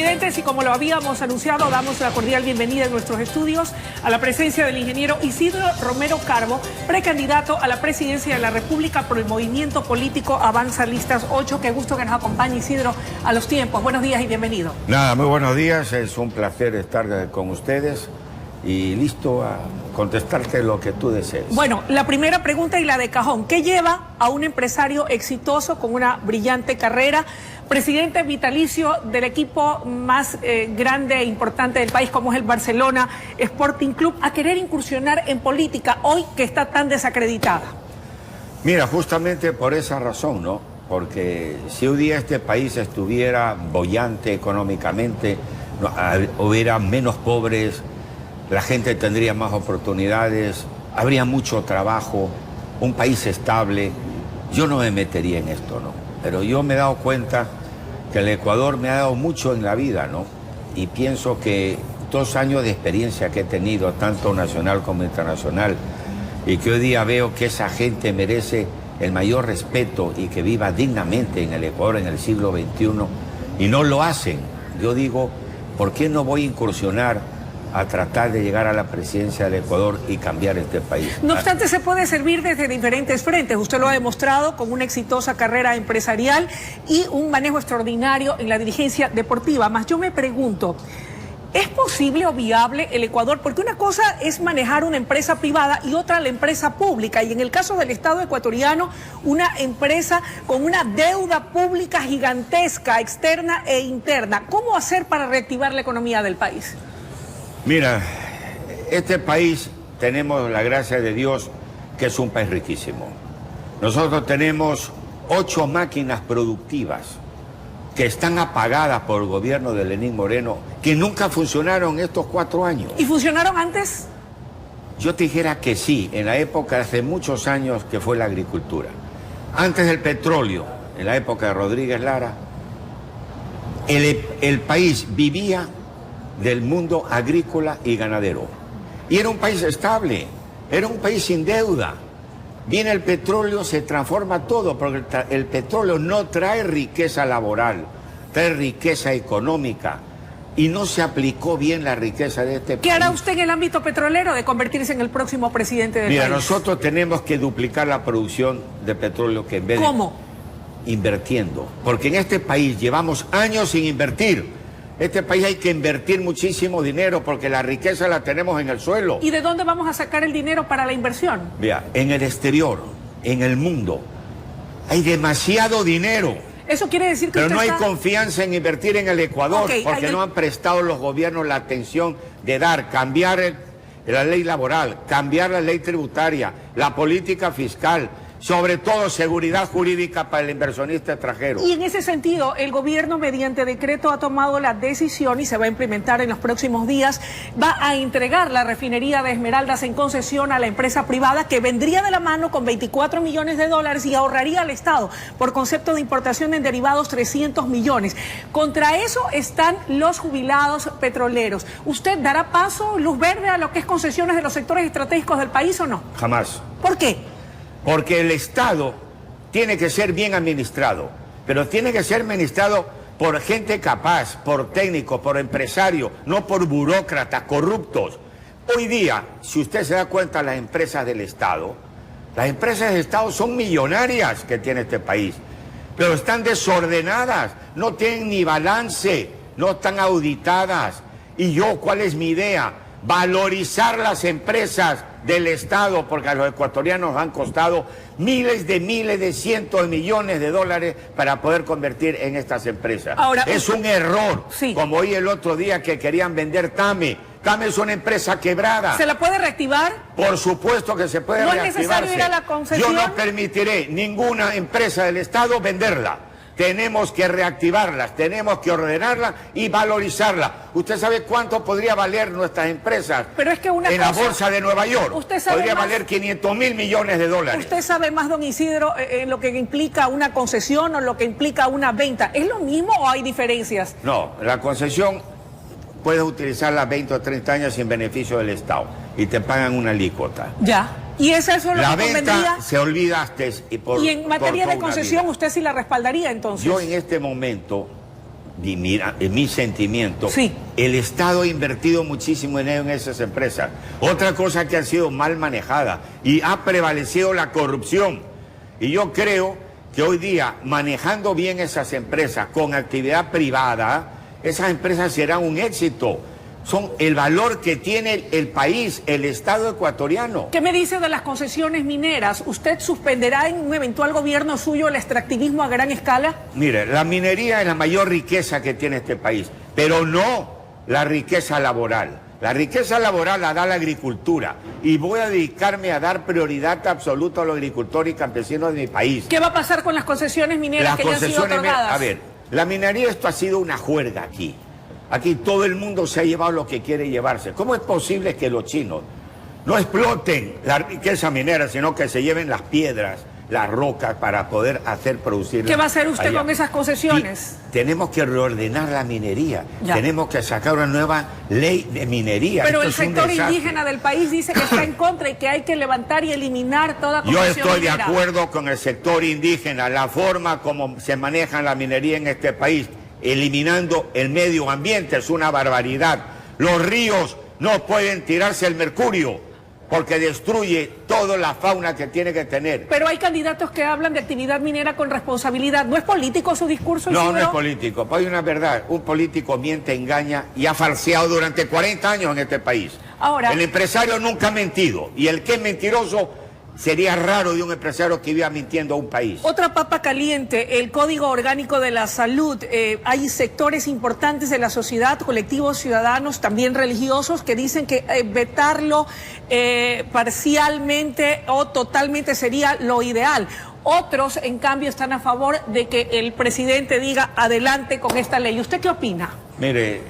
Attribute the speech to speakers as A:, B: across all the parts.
A: televidentes, y como lo habíamos anunciado, damos la cordial bienvenida en nuestros estudios a la presencia del ingeniero Isidro Romero Carbo, precandidato a la presidencia de la República por el movimiento político Avanza Listas 8. Qué gusto que nos acompañe, Isidro, a los tiempos. Buenos días y bienvenido.
B: Nada, muy buenos días, es un placer estar con ustedes y listo a contestarte lo que tú desees.
A: Bueno, la primera pregunta y la de cajón. ¿Qué lleva a un empresario exitoso con una brillante carrera, presidente vitalicio del equipo más grande e importante del país, como es el Barcelona Sporting Club, a querer incursionar en política hoy que está tan desacreditada?
B: Mira, justamente por esa razón, ¿no? Porque si un día este país estuviera boyante económicamente, no, hubiera menos pobres, la gente tendría más oportunidades, habría mucho trabajo, un país estable, yo no me metería en esto, ¿no? Pero yo me he dado cuenta que el Ecuador me ha dado mucho en la vida, ¿no? Y pienso que 2 años de experiencia que he tenido, tanto nacional como internacional, y que hoy día veo que esa gente merece el mayor respeto y que viva dignamente en el Ecuador en el siglo XXI, y no lo hacen. Yo digo, ¿por qué no voy a incursionar a tratar de llegar a la presidencia del Ecuador y cambiar este país?
A: No obstante, se puede servir desde diferentes frentes. Usted lo ha demostrado con una exitosa carrera empresarial y un manejo extraordinario en la dirigencia deportiva. Más yo me pregunto, ¿es posible o viable el Ecuador? Porque una cosa es manejar una empresa privada y otra la empresa pública. Y en el caso del Estado ecuatoriano, una empresa con una deuda pública gigantesca, externa e interna. ¿Cómo hacer para reactivar la economía del país?
B: Mira, este país tenemos la gracia de Dios que es un país riquísimo. Nosotros tenemos 8 máquinas productivas que están apagadas por el gobierno de Lenín Moreno, que nunca funcionaron estos 4 años.
A: ¿Y funcionaron antes?
B: Yo te dijera que sí, en la época, hace muchos años, que fue la agricultura. Antes del petróleo, en la época de Rodríguez Lara, el país vivía del mundo agrícola y ganadero. Y era un país estable, era un país sin deuda. Viene el petróleo, se transforma todo, porque el petróleo no trae riqueza laboral, trae riqueza económica. Y no se aplicó bien la riqueza de este país.
A: ¿Qué hará usted en el ámbito petrolero de convertirse en el próximo presidente del país?
B: Mira, nosotros tenemos que duplicar la producción de petróleo, que en vez de...
A: ¿Cómo?
B: Invirtiendo. Porque en este país llevamos años sin invertir. Este país hay que invertir muchísimo dinero porque la riqueza la tenemos en el suelo.
A: ¿Y de dónde vamos a sacar el dinero para la inversión?
B: Vea, en el exterior, en el mundo, hay demasiado dinero.
A: Eso quiere decir que
B: pero
A: usted
B: no hay
A: está...
B: confianza en invertir en el Ecuador, porque no han prestado los gobiernos la atención de cambiar la ley laboral, cambiar la ley tributaria, la política fiscal, sobre todo seguridad jurídica para el inversionista extranjero.
A: Y en ese sentido, el gobierno mediante decreto ha tomado la decisión, y se va a implementar en los próximos días, va a entregar la refinería de Esmeraldas en concesión a la empresa privada, que vendría de la mano con 24 millones de dólares y ahorraría al Estado, por concepto de importación en derivados, 300 millones. Contra eso están los jubilados petroleros. ¿Usted dará paso, luz verde, a lo que es concesiones de los sectores estratégicos del país o no?
B: Jamás.
A: ¿Por qué?
B: Porque el Estado tiene que ser bien administrado, pero tiene que ser administrado por gente capaz, por técnicos, por empresarios, no por burócratas corruptos. Hoy día, si usted se da cuenta, las empresas del Estado son millonarias que tiene este país, pero están desordenadas, no tienen ni balance, no están auditadas. Y yo, ¿cuál es mi idea? Valorizar las empresas del Estado, porque a los ecuatorianos han costado miles, cientos de millones de dólares para poder convertir en estas empresas. Ahora, es un error, sí. Como oí el otro día que querían vender TAME. TAME es una empresa quebrada.
A: ¿Se la puede reactivar?
B: Por supuesto que se puede reactivarse.
A: ¿No es necesario ir a la concesión?
B: Yo no permitiré ninguna empresa del Estado venderla. Tenemos que reactivarlas, tenemos que ordenarlas y valorizarlas. ¿Usted sabe cuánto podría valer nuestras empresas?
A: Pero es que
B: la bolsa de Nueva York? Podría valer 500.000 millones de dólares.
A: ¿Usted sabe más, don Isidro, lo que implica una concesión o lo que implica una venta? ¿Es lo mismo o hay diferencias?
B: No, la concesión puedes utilizarla 20 o 30 años sin beneficio del Estado y te pagan una alícuota.
A: Ya. ¿Y eso es lo que convendría?
B: La venta se olvidaste.
A: Y en materia de concesión, ¿usted sí la respaldaría entonces?
B: Yo en este momento mi sentimiento,
A: sí,
B: el Estado ha invertido muchísimo dinero en esas empresas. Otra cosa que ha sido mal manejada y ha prevalecido la corrupción. Y yo creo que hoy día, manejando bien esas empresas con actividad privada, esas empresas serán un éxito. Son el valor que tiene el país, el Estado ecuatoriano.
A: ¿Qué me dice de las concesiones mineras? ¿Usted suspenderá en un eventual gobierno suyo el extractivismo a gran escala?
B: Mire, la minería es la mayor riqueza que tiene este país, pero no la riqueza laboral. La riqueza laboral la da la agricultura y voy a dedicarme a dar prioridad absoluta a los agricultores y campesinos de mi país.
A: ¿Qué va a pasar con las concesiones mineras que ya han sido otorgadas?
B: A ver, la minería, esto ha sido una juerga aquí. Aquí todo el mundo se ha llevado lo que quiere llevarse. ¿Cómo es posible que los chinos no exploten la riqueza minera, sino que se lleven las piedras, las rocas para poder producir?
A: ¿Qué va a hacer usted
B: allá
A: con esas concesiones?
B: Y tenemos que reordenar la minería.
A: Ya.
B: Tenemos que sacar una nueva ley de minería.
A: Pero
B: Esto
A: el
B: es un
A: sector
B: desastre.
A: indígena del país dice que está en contra y que hay que levantar y eliminar toda
B: Yo
A: concesión
B: estoy de
A: minera.
B: acuerdo con el sector indígena, la forma como se maneja la minería en este país, eliminando el medio ambiente, es una barbaridad. Los ríos no pueden tirarse el mercurio porque destruye toda la fauna que tiene que tener.
A: Pero hay candidatos que hablan de actividad minera con responsabilidad. ¿No es político su discurso,
B: No,
A: Isidro?
B: no es político. Pues hay una verdad, un político miente, engaña y ha falseado durante 40 años en este país.
A: Ahora,
B: el empresario nunca ha mentido y el que es mentiroso sería raro de un empresario que viva mintiendo a un país.
A: otra papa caliente, el Código Orgánico de la Salud. Hay sectores importantes de la sociedad, colectivos ciudadanos, también religiosos, que dicen que vetarlo parcialmente o totalmente sería lo ideal. Otros, en cambio, están a favor de que el presidente diga adelante con esta ley. ¿Usted qué opina?
B: Mire,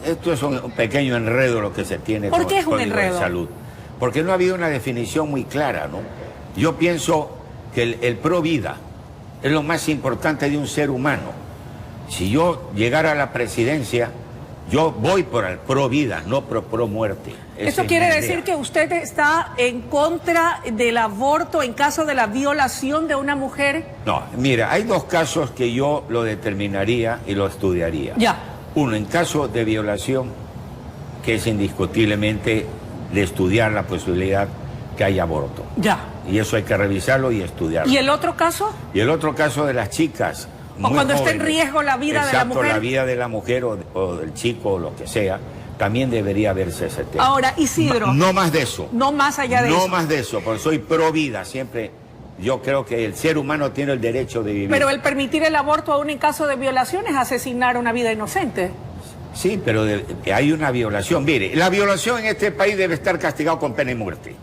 B: esto es un pequeño enredo lo que se tiene
A: ¿Por
B: con
A: qué es
B: el
A: un
B: Código de
A: enredo?
B: Salud. Porque no ha habido una definición muy clara, ¿no? Yo pienso que el pro vida es lo más importante de un ser humano. Si yo llegara a la presidencia, yo voy por el pro vida, no pro muerte. Esa
A: ¿Eso
B: es
A: quiere
B: mi
A: decir
B: idea.
A: que usted está en contra del aborto en caso de la violación de una mujer?
B: No, mira, hay dos casos que yo lo determinaría y lo estudiaría.
A: Ya.
B: Uno, en caso de violación, que es indiscutiblemente de estudiar la posibilidad que haya aborto.
A: Ya.
B: Y eso hay que revisarlo y estudiarlo.
A: ¿Y el otro caso?
B: Y el otro caso de las chicas.
A: O
B: muy
A: cuando está en
B: jóvenes.
A: riesgo la vida de la
B: Exacto,
A: mujer.
B: la vida de la mujer o del chico o lo que sea, también debería verse ese tema.
A: Ahora, Isidro.
B: No más de eso.
A: No más allá de eso.
B: No más de eso, porque soy pro vida, siempre. Yo creo que el ser humano tiene el derecho de vivir.
A: Pero el permitir el aborto aún en caso de violación es asesinar una vida inocente.
B: Sí, pero hay una violación. Mire, la violación en este país debe estar castigado con pena de muerte.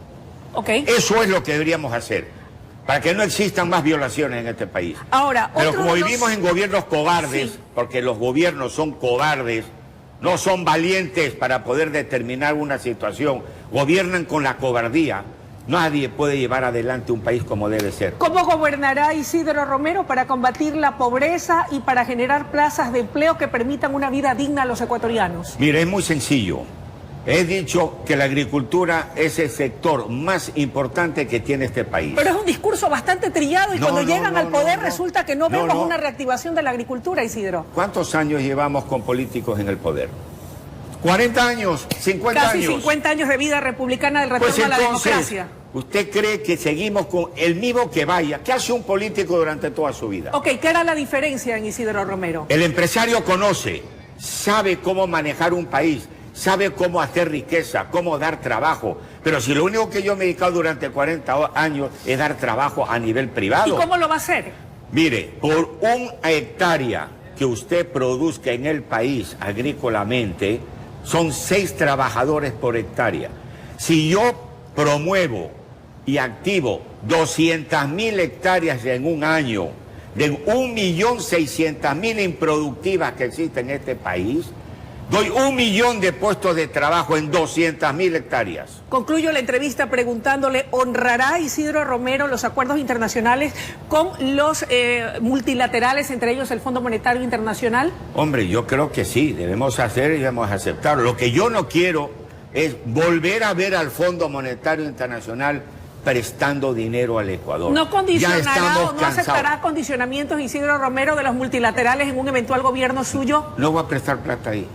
A: ¿Ok?
B: Eso es lo que deberíamos hacer, para que no existan más violaciones en este país.
A: Ahora,
B: Pero
A: otro
B: como
A: de los-
B: vivimos en gobiernos cobardes,
A: Sí.
B: porque los gobiernos son cobardes, no son valientes para poder determinar una situación, gobiernan con la cobardía, nadie puede llevar adelante un país como debe ser.
A: ¿Cómo gobernará Isidro Romero para combatir la pobreza y para generar plazas de empleo que permitan una vida digna a los ecuatorianos?
B: Mire, es muy sencillo. He dicho que la agricultura es el sector más importante que tiene este país.
A: Pero es un discurso bastante trillado y
B: No,
A: cuando
B: no,
A: llegan
B: no,
A: al poder
B: no.
A: resulta que no
B: No,
A: vemos
B: no.
A: una reactivación de la agricultura, Isidro.
B: ¿Cuántos años llevamos con políticos en el poder? 40 años, 50
A: Casi
B: años.
A: 50 años de vida republicana del retorno
B: Pues
A: a la
B: entonces,
A: democracia.
B: ¿usted cree que seguimos con el mismo que vaya? ¿Qué hace un político durante toda su vida?
A: Ok, ¿qué era la diferencia en Isidro Romero?
B: El empresario conoce, sabe cómo manejar un país, sabe cómo hacer riqueza, cómo dar trabajo. Pero si lo único que yo me he dedicado durante 40 años es dar trabajo a nivel
A: ¿Y
B: privado.
A: cómo lo va a hacer?
B: Mire, por una hectárea que usted produzca en el país agrícolamente, son 6 trabajadores por hectárea. Si yo promuevo y activo 200.000 hectáreas en un año, de 1.600.000 improductivas que existen en este país, doy 1 millón de puestos de trabajo en 200.000 hectáreas.
A: Concluyo la entrevista preguntándole, ¿honrará Isidro Romero los acuerdos internacionales con los multilaterales, entre ellos el Fondo Monetario Internacional?
B: Hombre, yo creo que sí, debemos hacer y debemos aceptarlo. Lo que yo no quiero es volver a ver al Fondo Monetario Internacional prestando dinero al Ecuador.
A: ¿No
B: Ya
A: condicionará
B: estamos
A: o no
B: cansados.
A: aceptará condicionamientos Isidro Romero de los multilaterales en un eventual gobierno suyo?
B: No voy a prestar plata ahí.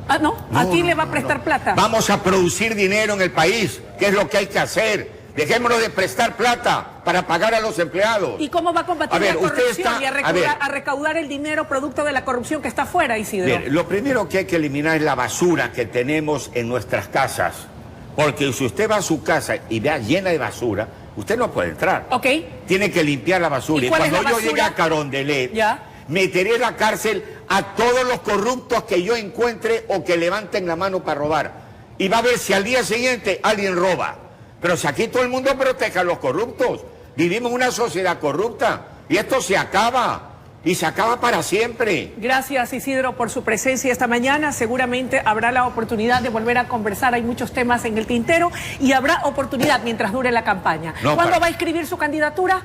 A: Ah, ¿no? ¿A
B: No,
A: quién
B: no,
A: le va a
B: no,
A: prestar
B: no.
A: plata?
B: Vamos a producir dinero en el país, que es lo que hay que hacer. Dejémonos de prestar plata para pagar a los empleados.
A: ¿Y cómo va a combatir
B: A ver,
A: la
B: usted
A: corrupción
B: está-
A: y a recaudar el dinero producto de la corrupción que está afuera, Isidro?
B: Bien, lo primero que hay que eliminar es la basura que tenemos en nuestras casas. Porque si usted va a su casa y vea llena de basura, usted no puede entrar.
A: Ok.
B: Tiene que limpiar la basura.
A: ¿Y
B: Y
A: cuál es
B: cuando
A: la
B: yo llegue
A: basura?
B: a Carondelet,
A: Ya.
B: meteré en la cárcel a todos los corruptos que yo encuentre o que levanten la mano para robar. Y va a ver si al día siguiente alguien roba. Pero si aquí todo el mundo protege a los corruptos, vivimos en una sociedad corrupta y esto se acaba. Y se acaba para siempre.
A: Gracias, Isidro, por su presencia esta mañana. Seguramente habrá la oportunidad de volver a conversar. Hay muchos temas en el tintero y habrá oportunidad mientras dure la campaña.
B: No,
A: ¿Cuándo va a inscribir su candidatura?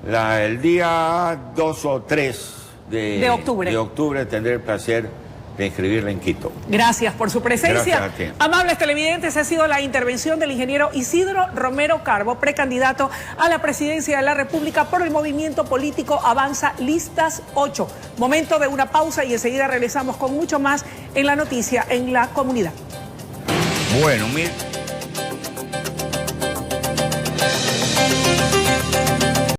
B: El día 2 o 3
A: De octubre.
B: de octubre tendré el placer de inscribirla en Quito.
A: Gracias por su presencia.
B: Gracias a ti.
A: Amables televidentes, ha sido la intervención del ingeniero Isidro Romero Carbo, precandidato a la presidencia de la República por el movimiento político Avanza Listas 8. Momento de una pausa y enseguida regresamos con mucho más en la noticia en la comunidad.
B: Bueno, mire.